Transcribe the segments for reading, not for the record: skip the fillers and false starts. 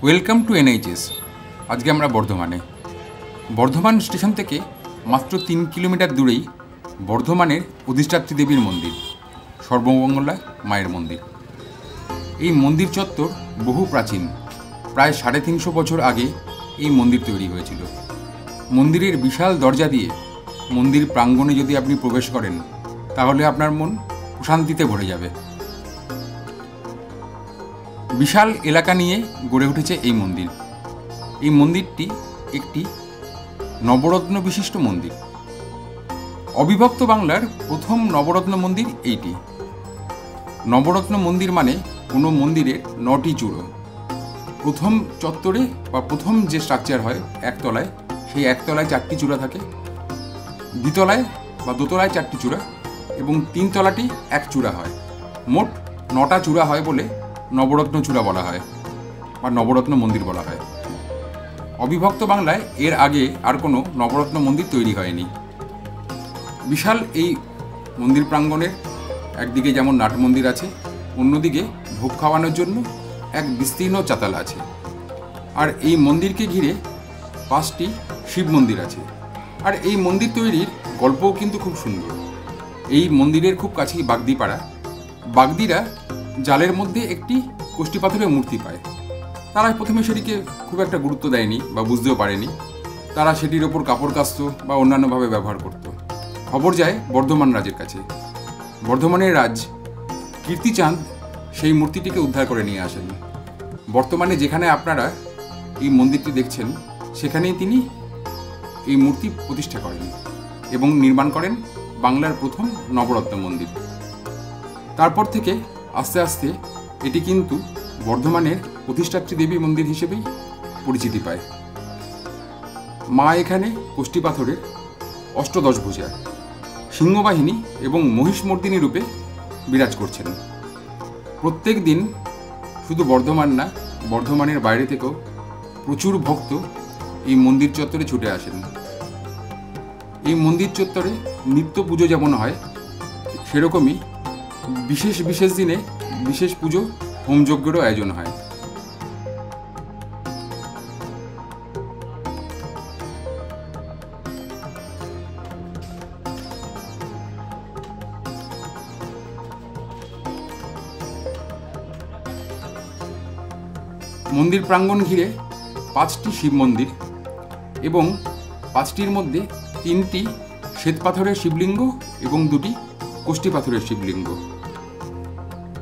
Welcome to NHS. আজকে আমরা Bardhaman station থেকে মাত্র 3 কিলোমিটার দূরেই বর্ধমানের অধিষ্ঠাত্রী দেবীর মন্দির, সর্বমঙ্গলা মায়ের মন্দির। এই মন্দির চত্বর বহু প্রাচীন, প্রায় 350 বছর আগে এই মন্দির তৈরি হয়েছিল। মন্দিরের বিশাল দরজা দিয়ে মন্দির প্রাঙ্গণে যদি আপনি প্রবেশ করেন, তাহলে আপনার মন প্রশান্তিতে ভরে যাবে। বিশাল এলাকা নিয়ে গড়ে উঠেছে এই মন্দির। এই মন্দিরটি একটি নবরত্ন বিশিষ্ট মন্দির। অবিভক্ত বাংলার প্রথম নবরত্ন মন্দির এইটি। নবরত্ন মন্দির মানে কোনো মন্দিরের 9টি চূড়ো। প্রথম চত্বরে বা প্রথম যে স্ট্রাকচার হয় একতলায়, সেই একতলায় 4টি চূড়া থাকে, দ্বিতলায় বা দোতলায় 4টি চূড়া এবং 3 তলাটি 1 চূড়া হয়। মোট 9টা চূড়া হয় বলে নবরত্ন চূড়া বলা হয় বা নবরত্ন মন্দির বলা হয়। অবিভক্ত বাংলায় এর আগে আর কোনো নবরত্ন মন্দির তৈরি হয়নি। বিশাল এই মন্দির প্রাঙ্গণের একদিকে যেমন নাট মন্দির আছে, অন্যদিকে ভোগ খাওয়ানোর জন্য এক বিস্তীর্ণ চাতাল আছে। আর এই মন্দিরকে ঘিরে 5টি শিব মন্দির আছে। আর এই মন্দির তৈরির গল্পও কিন্তু খুব সুন্দর। এই মন্দিরের খুব কাছেই বাগদিপাড়া। বাগদিরা জালের মধ্যে একটি কষ্টি পাথরের মূর্তি পায়। তারা প্রথমে সেটিকে খুব একটা গুরুত্ব দেয়নি বা বুঝতেও পারেনি। তারা সেটির ওপর কাপড় কাচত বা অন্যান্যভাবে ব্যবহার করত। খবর যায় বর্ধমান রাজের কাছে। বর্ধমানের রাজ কীর্তিচাঁদ সেই মূর্তিটিকে উদ্ধার করে নিয়ে আসেন। বর্তমানে যেখানে আপনারা এই মন্দিরটি দেখছেন, সেখানেই তিনি এই মূর্তি প্রতিষ্ঠা করেন এবং নির্মাণ করেন বাংলার প্রথম নবরত্ন মন্দির। তারপর থেকে আস্তে আস্তে এটি কিন্তু বর্ধমানের অধিষ্ঠাত্রী দেবী মন্দির হিসেবেই পরিচিতি পায়। মা এখানে কষ্টি পাথরের অষ্টদশভুজা, সিংহবাহিনী এবং মহিষমর্দিনী রূপে বিরাজ করছেন। প্রত্যেক দিন শুধু বর্ধমান না, বর্ধমানের বাইরে থেকেও প্রচুর ভক্ত এই মন্দির চত্বরে ছুটে আসেন। এই মন্দির চত্বরে নিত্য পুজো যেমন হয়, সেরকমই বিশেষ বিশেষ দিনে বিশেষ পুজো, হোমযজ্ঞেরও আয়োজন হয়। মন্দির প্রাঙ্গণ ঘিরে 5টি শিব মন্দির এবং 5টির মধ্যে 3টি শ্বেত পাথরের শিবলিঙ্গ এবং 2টি কষ্টি পাথরের শিবলিঙ্গ।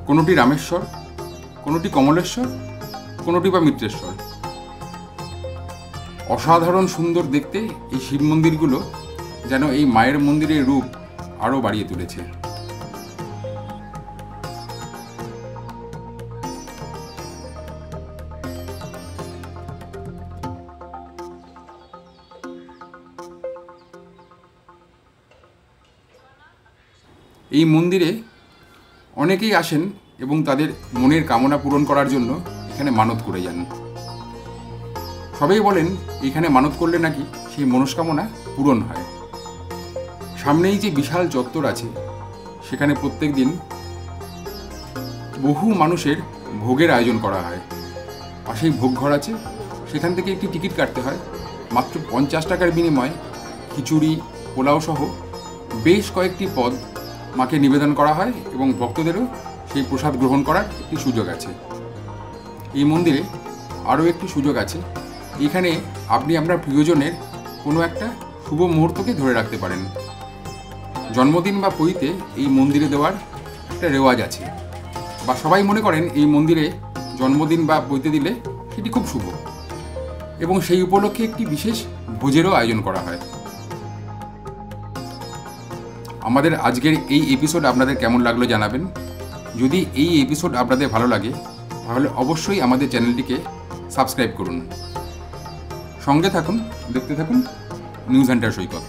কোনোটি রামেশ্বর, কোনোটি কমলেশ্বর, কোনোটি বা মিত্রেশ্বর। অসাধারণ সুন্দর দেখতে এই শিব মন্দিরগুলো যেন এই মায়ের মন্দিরের রূপ আরও বাড়িয়ে তুলেছে। এই মন্দিরে অনেকেই আসেন এবং তাদের মনের কামনা পূরণ করার জন্য এখানে মানত করে যান। সবাই বলেন এখানে মানত করলে নাকি সেই মনস্কামনা পূরণ হয়। সামনেই যে বিশাল চত্বর আছে, সেখানে প্রত্যেক দিন বহু মানুষের ভোগের আয়োজন করা হয়। পাশেই ভোগ ঘর আছে, সেখান থেকে একটি টিকিট কাটতে হয়। মাত্র 50 টাকার বিনিময়ে খিচুড়ি, পোলাও সহ বেশ কয়েকটি পদ মাকে নিবেদন করা হয় এবং ভক্তদেরও সেই প্রসাদ গ্রহণ করার একটি সুযোগ আছে। এই মন্দিরে আরও একটি সুযোগ আছে। এখানে আপনি আপনার প্রিয়জনের কোনো একটা শুভ মুহূর্তকে ধরে রাখতে পারেন। জন্মদিন বা পৈতে এই মন্দিরে দেওয়ার একটা রেওয়াজ আছে, বা সবাই মনে করেন এই মন্দিরে জন্মদিন বা পৈতে দিলে সেটি খুব শুভ, এবং সেই উপলক্ষে একটি বিশেষ ভোজেরও আয়োজন করা হয়। আমাদের আজকের এই এপিসোড আপনাদের কেমন লাগলো জানাবেন। যদি এই এপিসোড আপনাদের ভালো লাগে, তাহলে অবশ্যই আমাদের চ্যানেলটিকে সাবস্ক্রাইব করুন। সঙ্গে থাকুন, দেখতে থাকুন নিউজ হান্টার সৈকত।